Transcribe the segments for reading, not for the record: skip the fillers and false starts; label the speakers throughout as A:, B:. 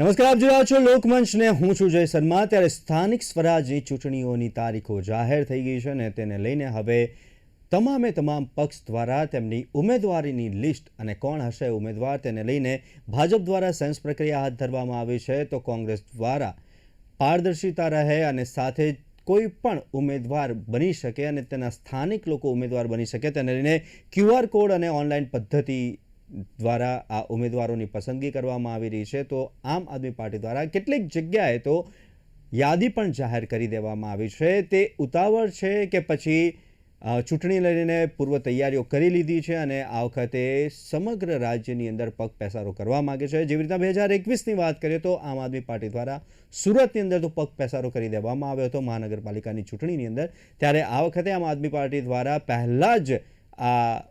A: નમસ્કાર, આપ જોઈ રહ્યા છો લોકમંચ ને હું છું જય શર્મા। ત્યારે સ્થાનિક સ્વરાજની ચૂંટણીઓની તારીખો જાહેર થઈ ગઈ છે ને તેને લઈને હવે તમામે તમામ પક્ષ દ્વારા તેમની ઉમેદવારીની લિસ્ટ અને કોણ હશે ઉમેદવાર તેને લઈને ભાજપ દ્વારા સેન્સ પ્રક્રિયા હાથ ધરવામાં આવી છે। તો કોંગ્રેસ દ્વારા પારદર્શિતા રહે અને સાથે કોઈ પણ ઉમેદવાર બની શકે અને તેના સ્થાનિક લોકો ઉમેદવાર બની શકે તેને લઈને QR કોડ અને ઓનલાઈન પદ્ધતિ દ્વારા આ ઉમેદવારોની પસંદગી કરવામાં આવી રહી છે। તો આમ આદમી પાર્ટી દ્વારા કેટલીક જગ્યાએ તો યાદી પણ જાહેર કરી દેવામાં આવી છે। તે ઉતાવળ છે કે પછી ચૂંટણી લઈને પૂર્વ તૈયારીઓ કરી લીધી છે અને આ વખતે સમગ્ર રાજ્યની અંદર પગ પેસારો કરવા માંગે છે। જેવી રીતના 2021ની વાત કરીએ તો આમ આદમી પાર્ટી દ્વારા સુરતની અંદર તો પગ પેસારો કરી દેવામાં આવ્યો હતો મહાનગરપાલિકાની ચૂંટણીની અંદર। ત્યારે આ વખતે આમ આદમી પાર્ટી દ્વારા પહેલા જ આ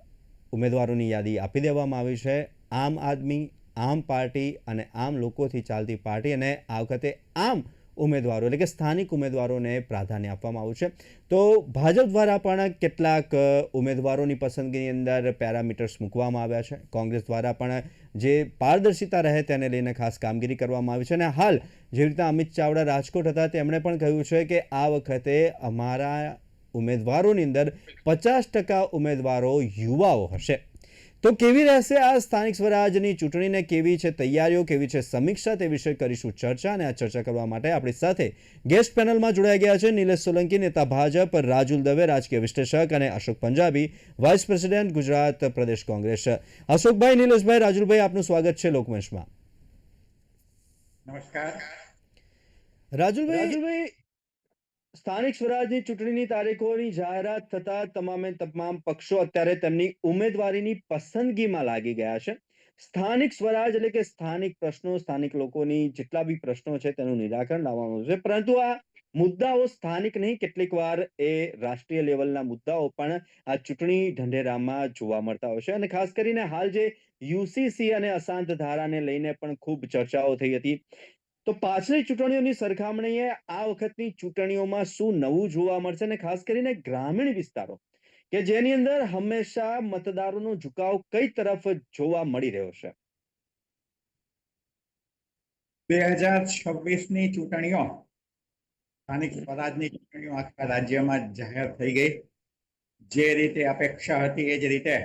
A: ઉમેદવારોની યાદી આપી દેવામાં આવી છે। આમ આદમી, આમ પાર્ટી અને આમ લોકોથી ચાલતી પાર્ટી અને આ વખતે આમ ઉમેદવારો એટલે કે સ્થાનિક ઉમેદવારોને પ્રાધાન્ય આપવામાં આવ્યું છે। તો ભાજપ દ્વારા પણ કેટલાક ઉમેદવારોની પસંદગીની અંદર પેરામીટર્સ મૂકવામાં આવ્યા છે। કોંગ્રેસ દ્વારા પણ જે પારદર્શિતા રહે તેને લઈને ખાસ કામગીરી કરવામાં આવી છે અને હાલ જેવી રીતના અમિત ચાવડા રાજકોટ હતા તેમણે પણ કહ્યું છે કે આ વખતે અમારા ઉમેદવારોની અંદર 50% ઉમેદવારો યુવાઓ હશે। તો કેવી રહેશે આ સ્થાનિક સ્વરાજની ચૂંટણીને, કેવી છે તૈયારીઓ, કેવી છે સમીક્ષા, તે વિશે કરીશું ચર્ચા। અને આ ચર્ચા કરવા માટે આપણી સાથે ગેસ્ટ પેનલમાં જોડાઈ ગયા છે નિલેશ સોલંકી, નેતા ભાજપ, રાજુલ દવે, રાજકીય વિશ્લેષક, અને અશોક પંજાબી, વાઇસ પ્રેસિડેન્ટ ગુજરાત પ્રદેશ કોંગ્રેસ। અશોકભાઈ, નિલેશભાઈ, રાજુલભાઈ, આપનું સ્વાગત છે લોકમંચમાં।
B: નમસ્કાર
A: રાજુલભાઈ, સ્થાનિક સ્વરાજની ચૂંટણીની તારીખોની જાહેરાત થતા તમામે તમામ પક્ષો અત્યારે તેમની ઉમેદવારીની પસંદગીમાં લાગી ગયા છે। સ્થાનિક સ્વરાજ એટલે કે સ્થાનિક પ્રશ્નો, સ્થાનિક લોકોની જેટલા બી પ્રશ્નો છે તેનું નિરાકરણ લાવવાનું છે, પરંતુ આ મુદ્દાઓ સ્થાનિક નહીં, કેટલીક વાર એ રાષ્ટ્રીય લેવલના મુદ્દાઓ પણ આ ચૂંટણી ઢંઢેરામાં જોવા મળતા હોય છે। અને ખાસ કરીને હાલ જે યુસીસી અને અશાંત ધારાને લઈને પણ ખૂબ ચર્ચાઓ થઈ હતી। તો પાછલી ચૂંટણીઓની સરખામણીએ આ વખતની ચૂંટણીઓમાં શું નવું જોવા મળશે અને ખાસ કરીને ગ્રામીણ વિસ્તારો કે જેની અંદર હંમેશા મતદારોનો ઝુકાવ કઈ તરફ જોવા મળી રહ્યો છે?
B: 2026ની ચૂંટણીઓ, સ્થાનિક સ્વરાજની ચૂંટણીઓ આખા રાજ્યમાં જાહેર થઈ ગઈ। જે રીતે અપેક્ષા હતી એ જ રીતે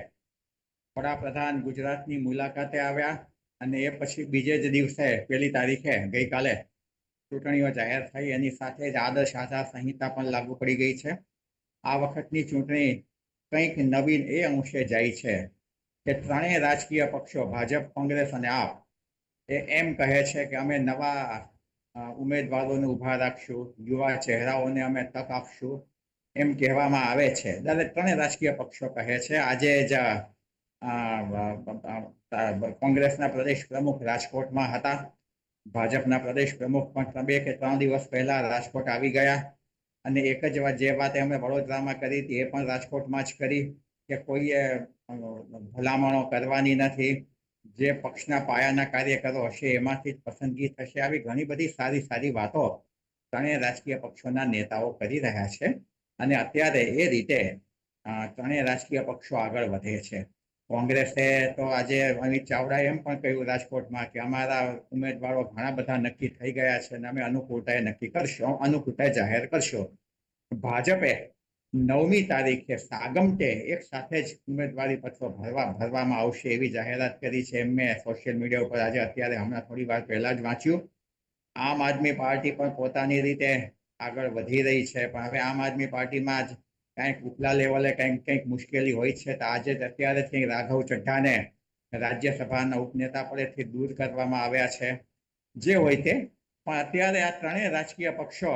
B: વડાપ્રધાન ગુજરાતની મુલાકાતે આવ્યા અને એ પછી બીજે જ દિવસે 1લી તારીખે ગઈકાલે ચૂંટણીઓ જાહેર થઈ। એની સાથે જ આદર્શ આચાર સંહિતા પણ લાગુ પડી ગઈ છે। આ વખતની ચૂંટણી કંઈક નવીન એ અંશે જાય છે કે ત્રણેય રાજકીય પક્ષો ભાજપ, કોંગ્રેસ અને આપ એમ કહે છે કે અમે નવા ઉમેદવારોને ઊભા રાખશું, યુવા ચહેરાઓને અમે તક આપશું, એમ કહેવામાં આવે છે। ત્રણેય રાજકીય પક્ષો કહે છે। આજે જ કોંગ્રેસના પ્રદેશ પ્રમુખ રાજકોટમાં હતા, ભાજપના પ્રદેશ પ્રમુખ પણ 2 કે 3 દિવસ પહેલા રાજકોટ આવી ગયા અને એક જ વાત એમણે વડોદરામાં કરી હતી એ પણ રાજકોટમાં જ કરી કે કોઈએ ભલામણો કરવાની નથી, જે પક્ષના પાયાના કાર્યકરો હશે એમાંથી જ પસંદગી થશે। આવી ઘણી બધી સારી વાતો ત્રણેય રાજકીય પક્ષોના નેતાઓ કરી રહ્યા છે અને અત્યારે એ રીતે ત્રણેય રાજકીય પક્ષો આગળ વધે છે। કોંગ્રેસે તો આજે અમિત ચાવડાએ એમ પણ કહ્યું રાજકોટમાં કે અમારા ઉમેદવારો ઘણા બધા નક્કી થઈ ગયા છે અને અમે અનુકૂળતાએ જાહેર કરશો। ભાજપે 9મી તારીખે સાગમટે એક સાથે જ ઉમેદવારી પત્રો ભરવામાં આવશે એવી જાહેરાત કરી છે। મેં સોશિયલ મીડિયા ઉપર આજે હમણાં થોડી વાર પહેલા જ વાંચ્યું। આમ આદમી પાર્ટી પણ પોતાની રીતે આગળ વધી રહી છે, પણ હવે આમ આદમી પાર્ટીમાં જ કંઈક ઉપલા લેવલે કંઈક મુશ્કેલી હોય છે તો આજે અત્યારેથી રાઘવ ચઢ્ઢાને રાજ્યસભાના ઉપનેતા પદેથી દૂર કરવામાં આવ્યા છે। જે હોય તે, પણ અત્યારે આ ત્રણેય રાજકીય પક્ષો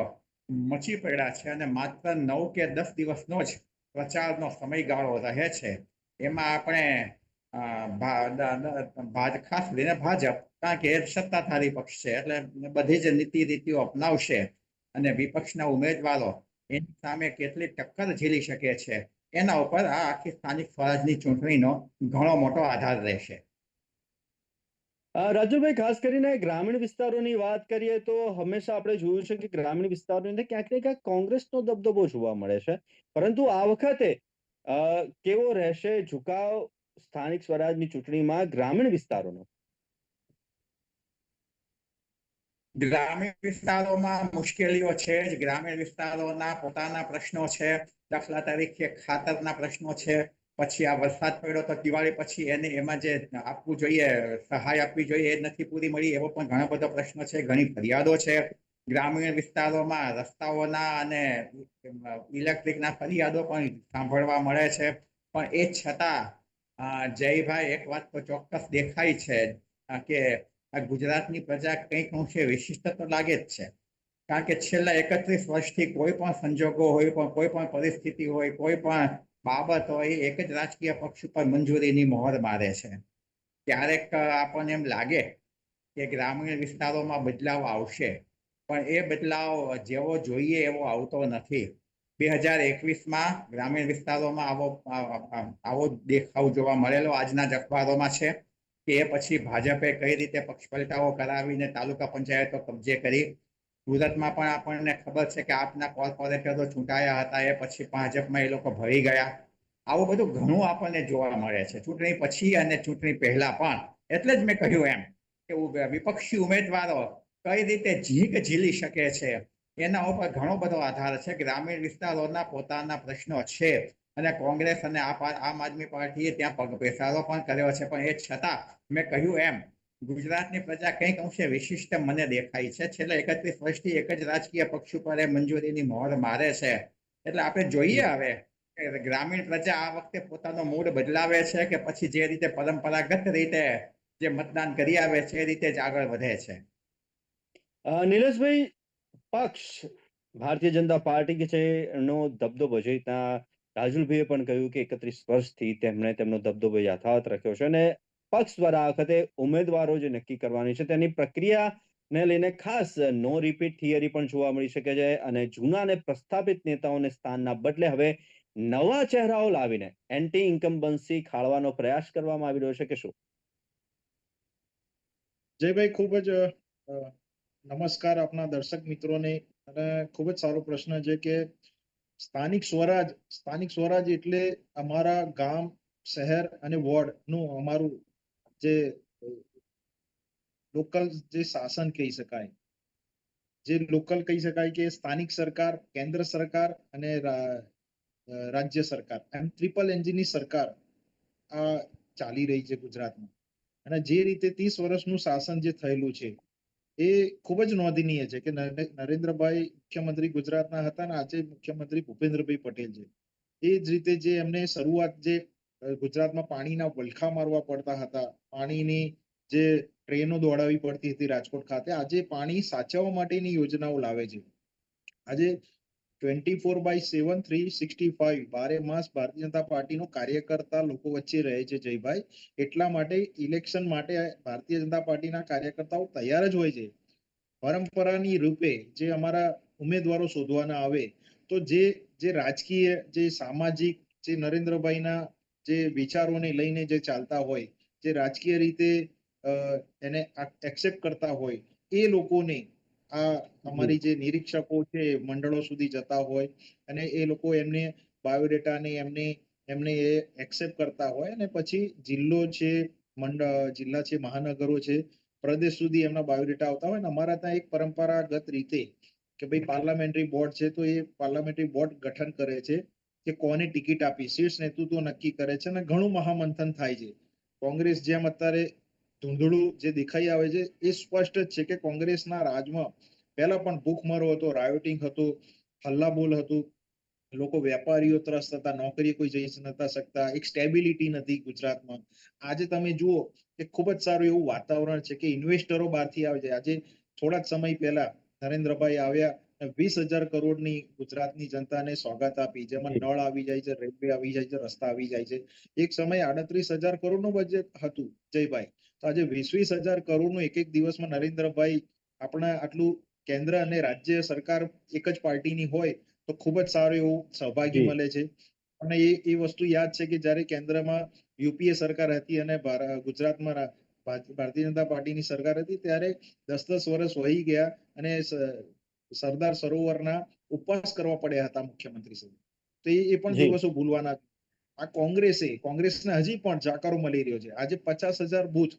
B: મચી પડ્યા છે અને માત્ર 9 કે 10 દિવસનો જ પ્રચારનો સમયગાળો રહે છે। એમાં આપણે ખાસ કરીને ભાજપ, કારણ કે એ સત્તાધારી પક્ષ છે એટલે બધી જ નીતિ રીતિઓ અપનાવશે અને વિપક્ષના ઉમેદવારો એની સામે કેટલી ટક્કર ઝીલી શકે છે એના ઉપર આ આખી સ્થાનિક સ્વરાજની ચૂંટણીનો ઘણો મોટો આધાર રહેશે।
A: રાજુભાઈ, ખાસ કરીને ગ્રામીણ વિસ્તારોની વાત કરીએ તો હંમેશા આપણે જોયું છે કે ગ્રામીણ વિસ્તારોની અંદર ક્યાંક ને ક્યાંક કોંગ્રેસનો દબદબો જોવા મળે છે, પરંતુ આ વખતે કેવો રહેશે ઝુકાવ સ્થાનિક સ્વરાજની ચૂંટણીમાં ગ્રામીણ વિસ્તારોનો?
B: ગ્રામીણ વિસ્તારોમાં મુશ્કેલીઓ છે જ. ગ્રામીણ વિસ્તારોના પોતાના પ્રશ્નો છે. દાખલા તરીકે ખાતરના પ્રશ્નો છે. પછી આ વરસાદ પડ્યો તો દિવાળી પછી એને એમાં જે આપવું જોઈએ, સહાય આપવી જોઈએ, એ નથી પૂરી મળી, એવો પણ ઘણો બધો પ્રશ્ન છે. ઘણી ફરિયાદો છે ગ્રામીણ વિસ્તારોમાં રસ્તાઓના અને ઇલેક્ટ્રિકના ફરિયાદો પણ સાંભળવા મળે છે. પણ એ છતાં જયભાઈ, એક વાત તો ચોક્કસ દેખાય છે કે આ ગુજરાતની પ્રજા કંઈક અંશે વિશિષ્ટ તો લાગે જ છે. કારણ કે છેલ્લા 31 વર્ષથી કોઈ પણ સંજોગો હોય, પણ કોઈ પણ પરિસ્થિતિ હોય, કોઈ પણ બાબત હોય, એક જ રાજકીય પક્ષ ઉપર મંજૂરીની મહોર મારે છે. ક્યારેક આપણને એમ લાગે કે ગ્રામીણ વિસ્તારોમાં બદલાવ આવશે, પણ એ બદલાવ જેવો જોઈએ એવો આવતો નથી. 2021માં ગ્રામીણ વિસ્તારોમાં આવો દેખાવ જોવા મળેલો. આજના જ અખબારોમાં છે કે એ પછી ભાજપે કઈ રીતે પક્ષ પલટાઓ કરાવીને તાલુકા પંચાયતો કબજે કરી. સુરતમાં પણ આપણને ખબર છે કે આપના કોર્પોરેટરો ચૂંટાયા હતા, એ પછી ભાજપમાં એ લોકો ભળી ગયા. આવું બધું ઘણું આપણને જોવા મળે છે ચૂંટણી પછી અને ચૂંટણી પહેલા પણ. એટલે જ મેં કહ્યું એમ કે વિપક્ષી ઉમેદવારો કઈ રીતે ઝીંક ઝીલી શકે છે એના ઉપર ઘણો બધો આધાર છે. ગ્રામીણ વિસ્તારોના પોતાના પ્રશ્નો છે અને કોંગ્રેસ અને આમ આદમી પાર્ટીએ ત્યાં પગપેસારો પણ કર્યો છે. પણ એ છતાં મેં કહ્યું એમ ગુજરાતની પ્રજા કંઈક અંશે વિશિષ્ટ મને દેખાય છે. છેલ્લા 31 વર્ષથી એક જ રાજકીય પક્ષ ઉપર એ મંજૂરીની મહોર મારે છે. એટલે આપણે જોઈએ હવે કે ગ્રામીણ પ્રજા આ વખતે પોતાનો મૂડ બદલાવે છે કે પછી જે રીતે પરંપરાગત રીતે જે મતદાન કરી આવે છે એ રીતે જ આગળ વધે છે.
A: નિલેશભાઈ, પક્ષ ભારતીય જનતા પાર્ટી કે છે એનો દબદબો છે. ત્યાં રાજુલભાઈએ પણ કહ્યું કે 31 વર્ષથી તેમણે તેમનો દબદબો યથાવત રાખ્યો છે અને પક્ષ દ્વારા આ વખતે ઉમેદવારો જે નક્કી કરવાની છે તેની પ્રક્રિયાને લઈને ખાસ નો રિપીટ થિયરી પણ જોવા મળી શકે છે અને જૂના અને પ્રસ્થાપિત નેતાઓને સ્થાનના બદલે હવે નવા ચહેરાઓ લાવીને એન્ટી ઇન્કમ્બન્સી ખાળવાનો પ્રયાસ કરવામાં આવી રહ્યો છે કે શું?
C: જયભાઈ, ખૂબ જ નમસ્કાર આપના દર્શક મિત્રોને. અને ખૂબ જ સારો પ્રશ્ન છે કે સ્થાનિક સ્વરાજ એટલે અમારા ગામ, શહેર અને વોર્ડ નું અમારું જે લોકલ જે શાસન કહી શકાય, જે લોકલ કહી શકાય કે સ્થાનિક સરકાર, કેન્દ્ર સરકાર અને રાજ્ય સરકાર, એમ ટ્રિપલ એન્જિનની સરકાર આ ચાલી રહી છે ગુજરાતમાં. અને જે રીતે 30 વર્ષનું શાસન જે થયેલું છે એ ખૂબ જ નોંધનીય છે કે નરેન્દ્રભાઈ મુખ્યમંત્રી ગુજરાતના હતા અને આજે મુખ્યમંત્રી ભૂપેન્દ્રભાઈ પટેલ છે. એ જ રીતે જે એમને શરૂઆત જે ગુજરાતમાં પાણીના વલખા મારવા પડતા હતા, પાણીની જે ટ્રેનો દોડાવી પડતી હતી રાજકોટ ખાતે, આજે પાણી સાચવવા માટેની યોજનાઓ લાવે છે. આજે 24/7 365 બારે માસ ભારતીય જનતા પાર્ટીનો કાર્યકર્તા લોકો વચ્ચે રહે છે જયભાઈ. એટલા માટે ઇલેક્શન માટે ભારતીય જનતા પાર્ટીના કાર્યકર્તાઓ તૈયાર જ હોય છે. પરંપરાની રૂપે જે અમારા ઉમેદવારો શોધવાના આવે તો જે રાજકીય, જે સામાજિક, જે નરેન્દ્રભાઈના જે વિચારોને લઈને જે ચાલતા હોય, જે રાજકીય રીતે એને એક્સેપ્ટ કરતા હોય, એ લોકોને આ અમારી જે નિરીક્ષકો છે મંડળો સુધી જતા હોય અને એ લોકો એમને બાયોડેટાને એમને એ એક્સેપ્ટ કરતા હોય અને પછી જિલ્લો છે, જિલ્લા છે, મહાનગરો છે, પ્રદેશ સુધી એમના બાયોડેટા આવતા હોય. ને અમારા ત્યાં એક પરંપરાગત રીતે કે ભાઈ પાર્લામેન્ટરી બોર્ડ છે તો એ પાર્લામેન્ટરી બોર્ડ ગઠન કરે છે કે કોને ટિકિટ આપી, શીર્ષ નેતૃત્વ નક્કી કરે છે અને ઘણું મહામંથન થાય છે. કોંગ્રેસ જેમ અત્યારે ધૂંધળું જે દેખાઈ આવે છે એ સ્પષ્ટ જ છે કે કોંગ્રેસના રાજમાં પહેલા પણ ભૂખમરો હતો, રાયોટિંગ હતું, હલ્લાબોલ હતું, લોકો વેપારીઓ ત્રસ્ત હતા, નોકરી કોઈ જઈ નતા શકતા, એક સ્ટેબિલિટી નથી ગુજરાતમાં. આજે તમે જુઓ કે ખૂબ જ સારું એવું વાતાવરણ છે કે ઇન્વેસ્ટરો બહારથી આવે છે. આજે થોડા જ સમય પહેલા નરેન્દ્રભાઈ આવ્યા 20,000 કરોડની ગુજરાતની જનતાને સોગાત આપી, જેમાં નળ આવી જાય છે, રેલવે આવી જાય છે, રસ્તા આવી જાય છે. એક સમય 38,000 કરોડનું બજેટ હતું જયભાઈ, તો આજે 20,000 કરોડનું એક દિવસમાં નરેન્દ્રભાઈ આપણા આટલું કેન્દ્ર અને રાજ્ય સરકાર એક જ પાર્ટીની હોય તો ખૂબ જ સારું એવું સહભાગી મળે છે. અને એ વસ્તુ યાદ છે કે જ્યારે કેન્દ્રમાં યુપીએ સરકાર હતી અને ગુજરાતમાં ભારતીય જનતા પાર્ટીની સરકાર હતી ત્યારે 10-10 વર્ષ વહી ગયા અને સરદાર સરોવરના ઉપવાસ કરવા પડ્યા હતા મુખ્યમંત્રી સાહેબ. તો એ પણ દિવસો ભૂલવાના. આ કોંગ્રેસને હજી પણ જાકારો મળી રહ્યો છે. આજે 50,000 બૂથ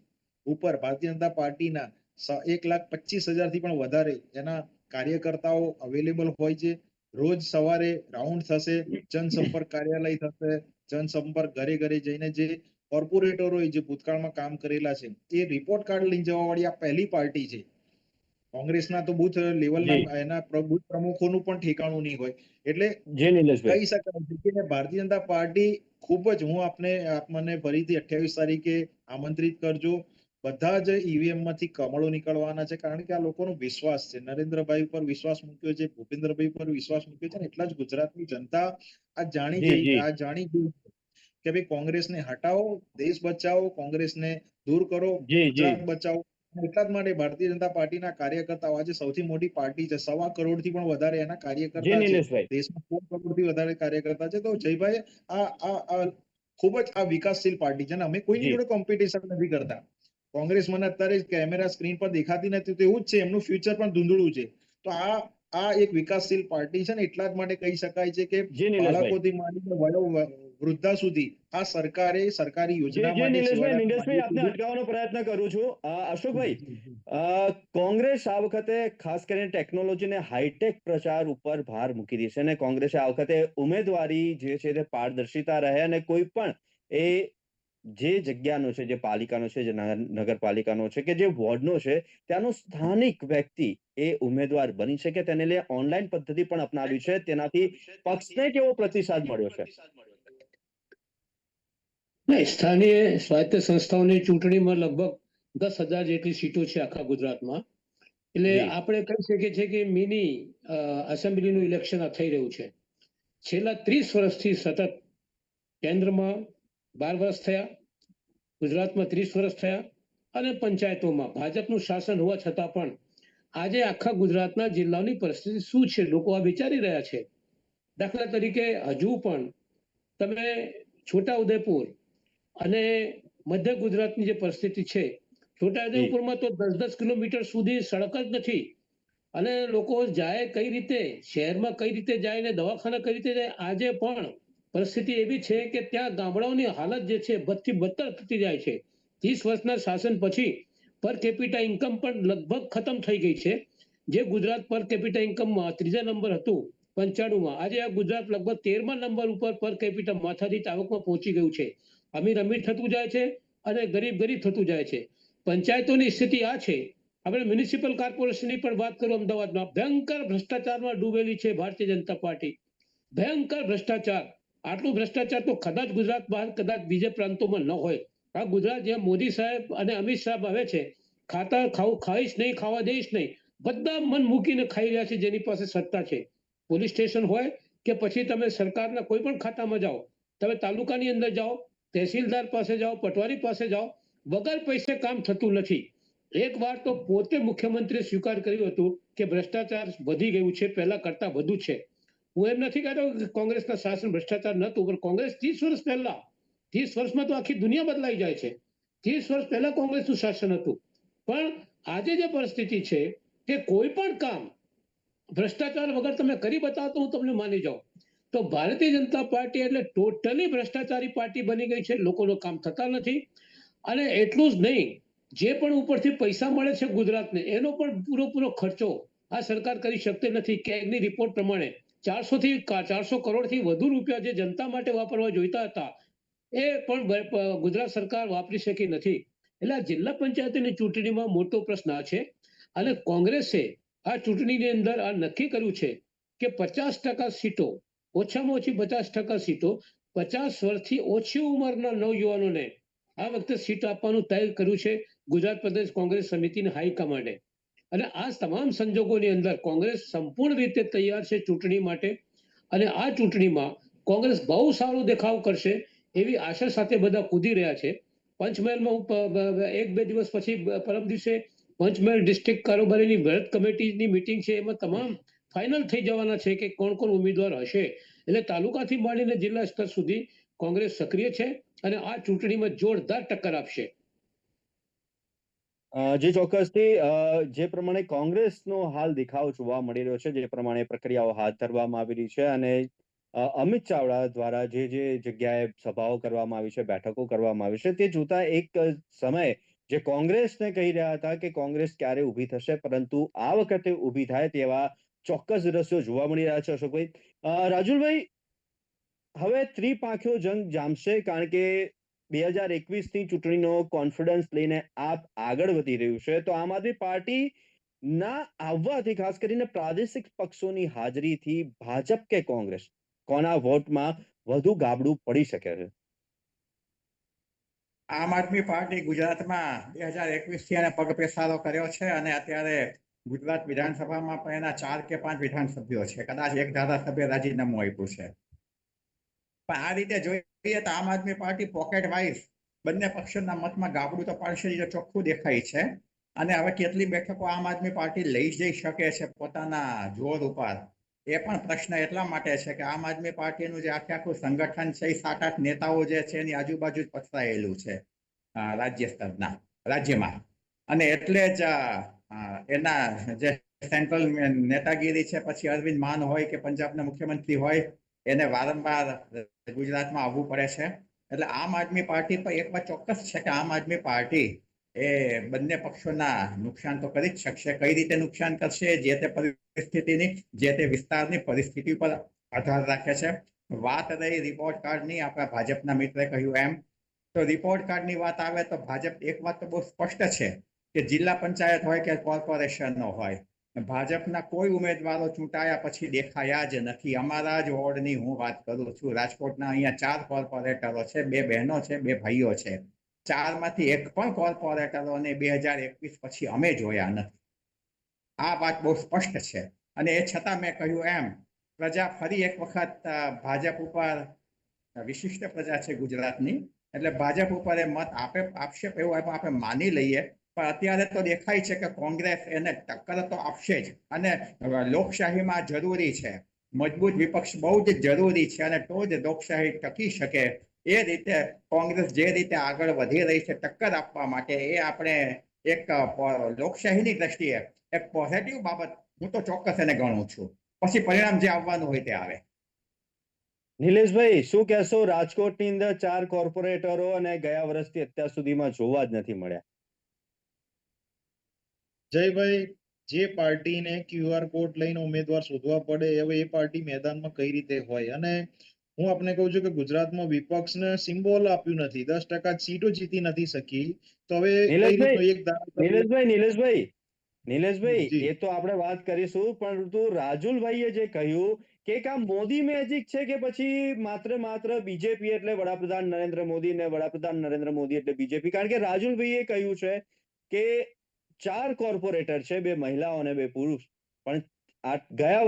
C: ઉપર ભારતીય જનતા પાર્ટીના 1,25,000 થી પણ વધારે એના કાર્યકર્તાઓ અવેલેબલ હોય છે. રોજ સવારે રાઉન્ડ થશે, જનસંપર્ક કાર્યાલય થશે, જનસંપર્ક ઘરે ઘરે જઈને જે કોર્પોરેટરોએ જે ભૂતકાળમાં કામ કરેલા છે એ રિપોર્ટ કાર્ડ લઈને જવા વાળી આ પહેલી પાર્ટી છે. કોંગ્રેસના તો બુથ લેવલના એના બુથ પ્રમુખોનું પણ ઠેકાણું નહીં હોય. એટલે
A: જી નિલેશભાઈ,
C: કહી શકાય છે કે ભારતીય જનતા પાર્ટી ખૂબ જ, હું મને ફરીથી 28 તારીખે આમંત્રિત કરજો. બધા જ ઈવીએમ માંથી કમળો નીકળવાના છે, કારણ કે આ લોકોનો વિશ્વાસ છે, નરેન્દ્રભાઈ ઉપર વિશ્વાસ મૂક્યો છે, ભૂપેન્દ્રભાઈ પર વિશ્વાસ મૂક્યો છે, અને એટલા જ ગુજરાતની જનતા આ જાણી ગઈ કે ભાઈ કોંગ્રેસને હટાવો, દેશ બચાવો, કોંગ્રેસને દૂર કરો, ગુજરાત બચાવો. એટલા જ માટે ભારતીય જનતા પાર્ટીના કાર્યકર્તાઓ આજે સૌથી મોટી પાર્ટી છે, 1.25 કરોડથી પણ વધારે એના કાર્યકર્તા છે, દેશમાં 100 કરોડથી વધારે કાર્યકર્તા છે. તો જયભાઈ આ ખૂબ જ આ વિકાસશીલ પાર્ટી છે, અને અમે કોઈની જોડે કોમ્પિટિશન નથી કરતા. કોંગ્રેસ મને અત્યારે કેમેરા સ્ક્રીન પર દેખાતી નથી, તો એવું જ છે, એમનું ફ્યુચર પણ ધૂંધળું છે. તો આ એક વિકાસશીલ પાર્ટી છે, ને એટલા જ માટે કહી શકાય છે કે બાળકોથી માંડીને વૃદ્ધા સુધી આ સરકારે સરકારી યોજના માટે
A: નિલેશભાઈ આપને અટકાવવાનો પ્રયત્ન કરું છું. અશોકભાઈ, કોંગ્રેસ આ વખતે ખાસ કરીને ટેકનોલોજીને હાઈટેક પ્રચાર ઉપર ભાર મૂકી દેશે, અને કોંગ્રેસે આ વખતે ઉમેદવારી જે છે તે પારદર્શિતા રહે, અને કોઈ પણ એ જે જગ્યાનો છે, જે પાલિકાનો છે, જે નગરપાલિકાનો છે કે જે વોર્ડનો છે, ત્યાંનો સ્થાનિક વ્યક્તિ એ ઉમેદવાર બની શકે તેને લઈ ઓનલાઈન પદ્ધતિ પણ અપનાવી છે. તેનાથી પક્ષને કેવો પ્રતિસાદ મળ્યો છે?
D: સ્થાનીય સ્વાયત્ત સંસ્થાઓની ચૂંટણીમાં લગભગ 10,000 જેટલી સીટો છે આખા ગુજરાતમાં. એટલે આપણે કહી શકીએ છીએ કે મિની એસેમ્બલીનું ઇલેક્શન આ થઈ રહ્યું છે. છેલ્લા 30 વર્ષથી સતત કેન્દ્રમાં 12 વર્ષ થયા, ગુજરાતમાં 30 વર્ષ થયા, અને પંચાયતોમાં ભાજપનું શાસન હોવા છતાં પણ આજે આખા ગુજરાતના જિલ્લાઓની પરિસ્થિતિ શું છે, લોકો આ વિચારી રહ્યા છે. દાખલા તરીકે હજુ પણ તમે છોટાઉદેપુર અને મધ્ય ગુજરાતની જે પરિસ્થિતિ છે, છોટાઉદેપુરમાં તો 10-10 કિલોમીટર સુધી સડક જ નથી, અને લોકો જાય કઈ રીતે, શહેરમાં કઈ રીતે જાય ને દવાખાના કઈ રીતે જાય. આજે પણ પરિસ્થિતિ એવી છે કે ત્યાં ગામડાઓની હાલત જે છે બદથી બદતર થતી જાય છે. 30 વર્ષના શાસન પછી પર કેપિટા ઇન્કમ પણ લગભગ ખતમ થઈ ગઈ છે. જે ગુજરાત પર કેપિટા ઇન્કમમાં 3જા નંબર હતું 95માં, આજે આ ગુજરાત લગભગ 13મા નંબર ઉપર પર કેપિટા માથાદીઠ આવકમાં પહોંચી ગયું છે. અમીર અમીર થતું જાય છે અને ગરીબ ગરીબ થતું જાય છે. પંચાયતોની સ્થિતિ આ છે. આપણે મ્યુનિસિપલ કોર્પોરેશનની પણ વાત કરું, અમદાવાદમાં ભયંકર ભ્રષ્ટાચારમાં ડૂબેલી છે ભારતીય જનતા પાર્ટી. ભયંકર ભ્રષ્ટાચાર. આટલું ભ્રષ્ટાચાર તો કદાચ ગુજરાત બહાર કદાચ બીજે પ્રાંતોમાં ન હોય. આ ગુજરાત જ્યાં મોદી સાહેબ અને અમિત શાહ આવે છે, ખાતા ખાઈશ નહીં, ખાવા દઈશ નહીં, બધા મન મૂકીને ખાઈ રહ્યા છે જેની પાસે સત્તા છે. પોલીસ સ્ટેશન હોય કે પછી તમે સરકારના કોઈ પણ ખાતામાં જાઓ, તમે તાલુકાની અંદર જાઓ, તહેસીલદાર પાસે જાઓ, પટવારી પાસે જાઓ, વગર પૈસે કામ થતું નથી. એક વાર તો પોતે મુખ્યમંત્રી સ્વીકાર કર્યું હતું કે ભ્રષ્ટાચાર વધી ગયું છે, પહેલા કરતા વધુ છે. હું એમ નથી કહેતો કે કોંગ્રેસના શાસન ભ્રષ્ટાચાર નહોતું, પણ કોંગ્રેસ 30 વર્ષ પહેલા, 30 વર્ષમાં તો આખી દુનિયા બદલાઈ જાય છે. 30 વર્ષ પહેલા કોંગ્રેસનું શાસન હતું, પણ આજે જે પરિસ્થિતિ છે કે કોઈ પણ કામ ભ્રષ્ટાચાર વગર તમે કરી બતાવો તો હું તમને માની જાઉં. તો ભારતીય જનતા પાર્ટી એટલે ટોટલી ભ્રષ્ટાચારી પાર્ટી બની ગઈ છે. લોકોનો કામ થતા નથી, અને એટલું જ નહીં, જે પણ ઉપરથી પૈસા મળે છે ગુજરાતને, એનો પણ પૂરો ખર્ચો આ સરકાર કરી શકતી નથી. કેગની રિપોર્ટ પ્રમાણે 400 કરોડથી વધુ રૂપિયા જે જનતા માટે વાપરવા જોઈતા હતા, એ પણ ગુજરાત સરકાર વાપરી શકી નથી. એટલે આ જિલ્લા પંચાયતની ચૂંટણીમાં મોટો પ્રશ્ન આ છે, અને કોંગ્રેસે આ ચૂંટણીની અંદર આ નક્કી કર્યું છે કે 50% સીટો, ઓછામાં ઓછી 50% સીટો 50 વર્ષથી ઓછી ઉંમરના નવયુવાનોને આ વખતે સીટ આપવાનું તય કર્યું છે ગુજરાત પ્રદેશ કોંગ્રેસ સમિતિની હાઈકમાન્ડે. અને આ તમામ સંજોગોની અંદર કોંગ્રેસ સંપૂર્ણ રીતે તૈયાર છે ચૂંટણી માટે, અને આ ચૂંટણીમાં કોંગ્રેસ બહુ સારો દેખાવ કરશે એવી આશા સાથે બધા કૂદી રહ્યા છે. પંચમહાલમાં હું 1-2 દિવસ પછી પરમ દિવસે પંચમહાલ ડિસ્ટ્રિક્ટ કારોબારીની વ્રત કમિટીની મીટિંગ છે, એમાં તમામ ફાઇનલ થઈ જવાના છે કે કોણ કોણ ઉમેદવાર હશે. એટલે તાલુકાથી માંડીને જિલ્લા સ્તર સુધી કોંગ્રેસ સક્રિય છે અને આ ચૂંટણીમાં જોરદાર ટક્કર આપશે.
A: જે ચોક્કસથી જે પ્રમાણે કોંગ્રેસનો હાલ દેખાવ જોવા મળી રહ્યો છે, જે પ્રમાણે પ્રક્રિયાઓ હાથ ધરવામાં આવી રહી છે, અને અમિત ચાવડા દ્વારા જે જગ્યાએ સભાઓ કરવામાં આવી છે, બેઠકો કરવામાં આવી છે, તે જોતા એક સમય જે કોંગ્રેસને કહી રહ્યા હતા કે કોંગ્રેસ ક્યારે ઊભી થશે, પરંતુ આ વખતે ઊભી થાય તેવા ચોક્કસ દ્રશ્યો જોવા મળી રહ્યા છે. અશોકભાઈ, રાજુલભાઈ, હવે ત્રિપાંખીયો જંગ જામશે, કારણ કે 2021ની ચૂંટણીનો કોન્ફિડન્સ લઈને આપ આગળ વધી રહ્યું છે. તો આમ આદમી પાર્ટી ના આવવાથી, ખાસ કરીને પ્રાદેશિક પક્ષોની હાજરીથી ભાજપ કે કોંગ્રેસ, કોના વોટમાં વધુ ગાબડું પડી શકે છે?
B: આમ આદમી પાર્ટી ગુજરાતમાં 2021 થી એને પગ પેસારો કર્યો છે અને અત્યારે ગુજરાત વિધાનસભામાં પણ એના 4 કે 5 વિધાનસભ્યો છે. કદાચ એક ધારાસભ્ય રાજીનામું આપ્યું છે. પણ આ રીતે જોઈએ તો આમ આદમી પાર્ટી પોકેટ વાઇઝ બંને પક્ષોના મતમાં ગાબડું તો પાડશે જ, ચોખ્ખું દેખાય છે. અને હવે કેટલી બેઠકો આમ આદમી પાર્ટી લઈ જઈ શકે છે પોતાના જોર ઉપર, એ પણ પ્રશ્ન એટલા માટે છે કે આમ આદમી પાર્ટીનું જે આખું સંગઠન છે, 7-8 નેતાઓ જે છે એની આજુબાજુ જ પથરાયેલું છે રાજ્યમાં. અને એટલે જ એના જે સેન્ટ્રલ નેતાગીરી છે, પછી અરવિંદ માન હોય કે પંજાબના મુખ્યમંત્રી હોય, એને વારંવાર ગુજરાતમાં આવવું પડે છે. એટલે આમ આદમી પાર્ટી પર એક વાત ચોક્કસ છે કે આમ આદમી પાર્ટી એ બંને પક્ષોના નુકસાન તો કરી જ શકશે. કઈ રીતે નુકસાન કરશે, જે તે પરિસ્થિતિની, જે તે વિસ્તારની પરિસ્થિતિ પર આધાર રાખે છે. વાત રહી રિપોર્ટ કાર્ડની, આપણા ભાજપના મિત્રે કહ્યું એમ, તો રિપોર્ટ કાર્ડની વાત આવે તો ભાજપ એક વાત તો બહુ સ્પષ્ટ છે કે જિલ્લા પંચાયત હોય કે કોર્પોરેશનનો હોય, ભાજપના કોઈ ઉમેદવારો ચૂંટાયા પછી દેખાયા જ નથી. અમારા જ વોર્ડની હું વાત કરું છું. રાજકોટના અહીંયા 4 કોર્પોરેટરો છે, 2 બહેનો છે, 2 ભાઈઓ છે. 4માંથી એક પણ કોર્પોરેટરોને 2021 પછી અમે જોયા નથી. આ વાત બહુ સ્પષ્ટ છે. અને એ છતાં મેં કહ્યું એમ, પ્રજા ફરી એક વખત ભાજપ ઉપર, વિશિષ્ટ પ્રજા છે ગુજરાતની, એટલે ભાજપ ઉપર એ મત આપશે એવું આપણે માની લઈએ. પણ અત્યારે તો દેખાય છે કે કોંગ્રેસ એને ટક્કર તો આપશે જ. અને લોકશાહીમાં જરૂરી છે, મજબૂત વિપક્ષ બહુ જ જરૂરી છે, અને તો જ લોકશાહી ટકી શકે. એ રીતે કોંગ્રેસ જે રીતે આગળ વધી રહી છે ટક્કર આપવા માટે, એ આપણે એક લોકશાહીની દ્રષ્ટિએ એક પોઝિટિવ બાબત હું તો ચોક્કસ એને ગણું છું. પછી પરિણામ જે આવવાનું હોય તે આવે.
A: નિલેશભાઈ, શું કહેશો? રાજકોટની અંદર 4 કોર્પોરેટરો અને ગયા વર્ષથી અત્યાર સુધીમાં જોવા જ નથી મળ્યા.
C: જયભાઈ, જે પાર્ટીને QR કોડ લઈને ઉમેદવાર શોધવા પડે, હવે એ પાર્ટી મેદાનમાં કઈ રીતે હોય? અને હું આપને કહું છું કે ગુજરાતમાં વિપક્ષને સિમ્બોલ આપ્યું નથી, 10% સીટો જીતી નથી શકી. તો હવે કઈ રીતનો એક
A: નિલેશભાઈ,
C: જી
A: એ તો આપણે વાત કરીશું, પરંતુ રાજુલભાઈએ જે કહ્યું કે આ મોદી મેજિક છે કે પછી માત્ર બીજેપી એટલે વડાપ્રધાન નરેન્દ્ર મોદી ને વડાપ્રધાન નરેન્દ્ર મોદી એટલે બીજેપી? કારણ કે રાજુલભાઈએ કહ્યું છે કે 4 કોર્પોરેટર છે, 2 મહિલાઓ અને 2 પુરુષ, પણ આ ગયા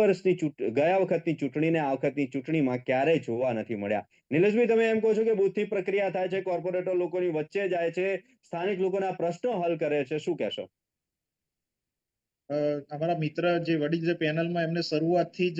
A: વખતની ચૂંટણીને આ વખતની ચૂંટણીમાં ક્યારેય જોવા નથી મળ્યા. નિલેશભાઈ, તમે એમ કહો છો કે બુથની પ્રક્રિયા થાય છે, કોર્પોરેટર લોકોની વચ્ચે જાય છે, સ્થાનિક લોકોના પ્રશ્નો હલ કરે છે, શું કહેશો?
C: અમારા મિત્ર જે વડીલ જે પેનલમાં એમને શરૂઆતથી જ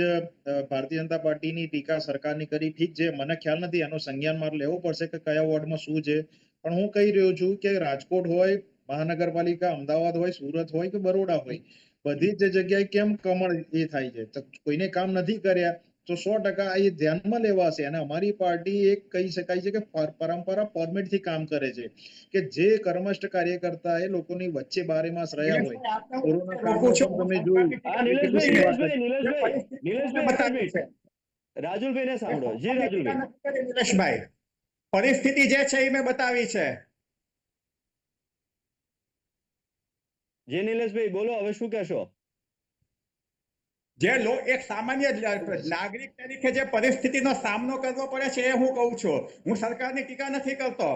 C: ભારતીય જનતા પાર્ટીની ટીકા સરકારની કરી. ઠીક છે, મને ખ્યાલ નથી, એનો સંજ્ઞાન મારે લેવો પડશે કે કયા વોર્ડમાં શું છે. પણ હું કહી રહ્યો છું કે રાજકોટ હોય, મહાનગરપાલિકા, અમદાવાદ હોય, સુરત હોય કે બરોડા હોય, બધી જ જગ્યાએ કેમ કમળ એ થાય છે? તો કોઈને કામ નથી કર્યા તો 100% એ ધ્યાનમાં લેવાશે. અને અમારી પાર્ટી એક કહી શકાય છે કે પરંપરા ફોર્મેટથી કામ કરે છે, કે જે કર્મસ્થ કાર્યકર્તા એ લોકોની વચ્ચે 12 માસ રહ્યા હોય. કોરોના કાળમાં પણ તમે જોયું.
A: નિલેશભાઈ, રાજુલભાઈને સાંભળો. જી રાજુલભાઈ.
B: નિલેશભાઈ, પરિસ્થિતિ જે છે એ મેં બતાવી છે.
A: જી નિલેશભાઈ, બોલો, હવે શું કહેશો?
B: જે એક સામાન્ય નાગરિક તરીકે જે પરિસ્થિતિનો સામનો કરવો પડે છે એ હું કહું છું. હું સરકારની ટીકા નથી કરતો.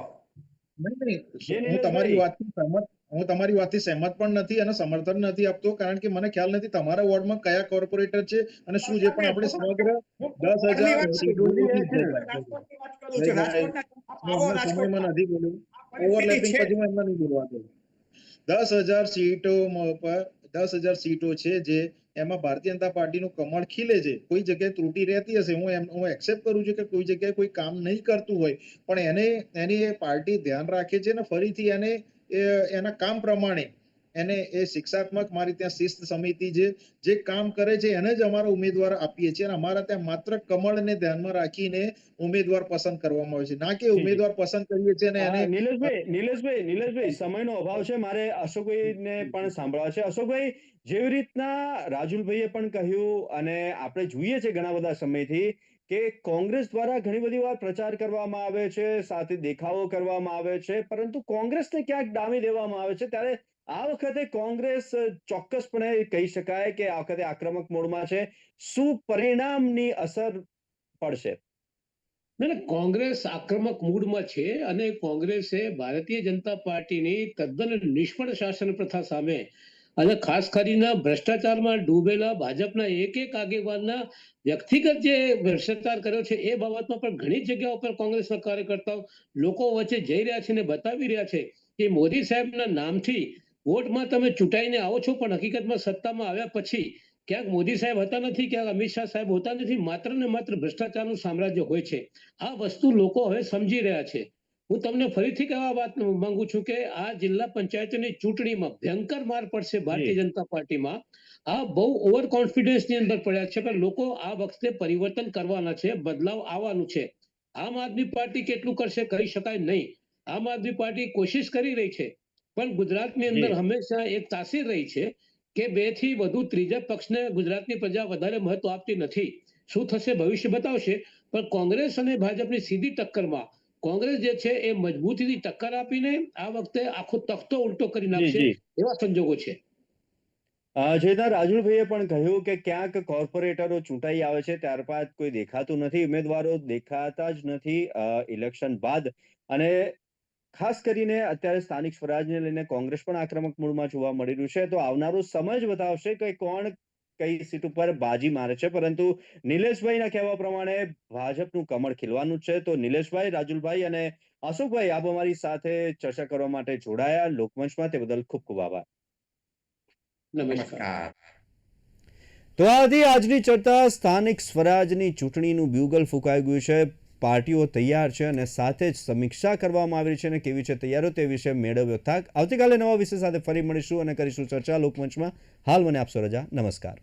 C: હું તમારી વાતથી સહેમત પણ નથી અને સમર્થન નથી આપતો, કારણ કે મને ખ્યાલ નથી તમારા વોર્ડમાં કયા કોર્પોરેટર છે અને શું છે. પણ આપણે સમગ્ર 10,000 સમયમાં નથી બોલ્યું. ઓવરલેપિંગ પછી હું એમને નહીં બોલવા દઉં. 10,000 સીટોમાં પર 10,000 સીટો છે, જે એમાં ભારતીય જનતા પાર્ટીનું કમળ ખીલે છે. કોઈ જગ્યાએ ત્રુટી રહેતી હશે, હું એક્સેપ્ટ કરું છું કે કોઈ જગ્યાએ કોઈ કામ નહીં કરતું હોય, પણ એની પાર્ટી ધ્યાન રાખે છે અને ફરીથી એને એના કામ પ્રમાણે એને એ શિક્ષાત્મક મારી ત્યાં શિસ્ત સમિતિ છે જે કામ કરે છે એને જ અમારા ઉમેદવાર આપીએ છીએ અને અમારા ત્યાં માત્ર કમળને ધ્યાનમાં રાખીને ઉમેદવાર પસંદ કરવામાં આવે છે, ના કે ઉમેદવાર પસંદ કરીએ છીએ અને
A: હા,
C: એને
A: નિલેશભાઈ સમયનો અભાવ છે, મારે અશોકભાઈને પણ સાંભળવા છે. અશોકભાઈ, જેવી રીતના રાજુલભાઈએ પણ કહ્યું અને આપણે જોઈએ છે ઘણા બધા સમયથી કે કોંગ્રેસ દ્વારા ઘણી બધી વાર પ્રચાર કરવામાં આવે છે, સાથે દેખાવો કરવામાં આવે છે, પરંતુ કોંગ્રેસને ક્યાંક ડામી દેવામાં આવે છે. ત્યારે આ વખતે કોંગ્રેસ ચોક્કસપણે કહી શકાય કે આ વખતે આક્રમક મોડમાં છે. શું પરિણામની અસર પડશે?
D: ના, કોંગ્રેસ આક્રમક મૂડમાં છે અને કોંગ્રેસે ભારતીય જનતા પાર્ટીની તદ્દન નિષ્ફળ શાસન પ્રથા સામે અને ખાસ કરીને ભ્રષ્ટાચારમાં ડૂબેલા ભાજપના એક આગેવાનના વ્યક્તિગત જે ભ્રષ્ટાચાર કર્યો છે એ બાબતમાં પણ ઘણી જગ્યાઓ પર કોંગ્રેસના કાર્યકર્તાઓ લોકો વચ્ચે જઈ રહ્યા છે અને બતાવી રહ્યા છે કે મોદી સાહેબના નામથી વોટમાં તમે ચૂંટાઈને આવો છો, પણ હકીકતમાં સત્તામાં આવ્યા પછી ક્યાંક મોદી સાહેબ હતા નથી, ક્યાંક અમિત શાહ સાહેબ હોતા નથી, માત્ર ને માત્ર ભ્રષ્ટાચારનું સામ્રાજ્ય હોય છે. આ વસ્તુ લોકો હવે સમજી રહ્યા છે. હું તમને ફરીથી કહેવા વાત માંગુ છું કે આ જિલ્લા પંચાયતની ચૂંટણીમાં ભયંકર માર પડશે ભારતીય જનતા પાર્ટીમાં. આ બહુ ઓવર કોન્ફિડન્સની અંદર પડ્યા છે, પણ લોકો આ વખતે પરિવર્તન કરવાના છે, બદલાવ આવવાનું છે. આમ આદમી પાર્ટી કેટલું કરશે કહી શકાય નહીં. આમ આદમી પાર્ટી કોશિશ કરી રહી છે, પણ ગુજરાતની અંદર હંમેશા એક તાસીર રહી છે કે 2 થી વધુ ત્રીજા પક્ષને ગુજરાતની પ્રજા વધારે મહત્વ આપતી નથી. શું થશે ભવિષ્ય બતાવશે, પણ કોંગ્રેસ અને ભાજપની સીધી ટક્કરમાં કોંગ્રેસ જે છે એ મજબૂતીથી ટક્કર આપીને આ વખતે આખો તખ્તો ઉલટો કરી નાખશે એવા સંજોગો છે.
A: જેના રાજુલભાઈએ પણ કહ્યું કે ક્યાંક કોર્પોરેટરો ચૂંટાઈ આવે છે, ત્યારબાદ કોઈ દેખાતું નથી, ઉમેદવારો દેખાતા જ નથી ઇલેક્શન બાદ. અને ખાસ કરીને અત્યારે સ્થાનિક સ્વરાજને લઈને કોંગ્રેસ પણ આક્રમક મૂડમાં જોવા મળી રહ્યું છે. તો આવનારો સમય જ બતાવશે કે કોણ કઈ સીટ ઉપર બાજી મારે છે. પરંતુ નિલેશભાઈના કહેવા પ્રમાણે ભાજપનું કમળ ખીલવાનું છે. તો નિલેશભાઈ, રાજુલભાઈ અને અશોકભાઈ, આપ અમારી સાથે ચર્ચા કરવા માટે જોડાયા લોકમંચમાં, તે બદલ ખૂબ ખૂબ આભાર.
D: નમસ્કાર.
A: તો આથી આજની ચર્ચા સ્થાનિક સ્વરાજની ચૂંટણીનું બ્યુગલ ફૂંકાઈ ગયું છે. પાર્ટીઓ તૈયાર છે અને સાથે જ સમીક્ષા કરવામાં આવી છે અને કેવી છે તૈયારીઓ તે વિશે મેળવ્યો થાક. આવતીકાલે નવા વિષય સાથે ફરી મળીશું અને કરીશું ચર્ચા લોકમંચમાં. હાલ મને આપશો રજા. નમસ્કાર.